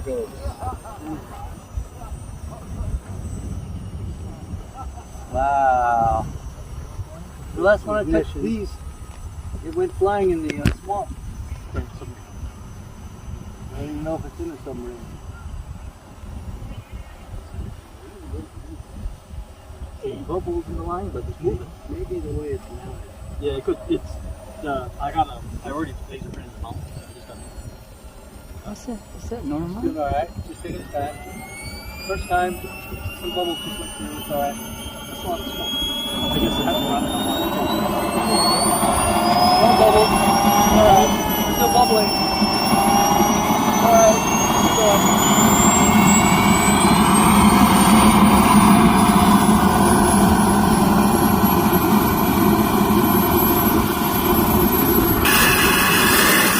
it goes. Wow. The last one I touched Ignition. these, it went flying in the swamp. I don't even know if it's in a submarine. Bubbles in the line, but it's moving. Maybe the way it's mounted. Yeah, it could. It's. I already laser printed the mount. So I just got. What's that? Normal? Doing alright. Just taking its time. First time, some bubbles just went through. It's alright. That's a lot of smoke. I guess it has to run. One bubble. Alright. Still bubbling.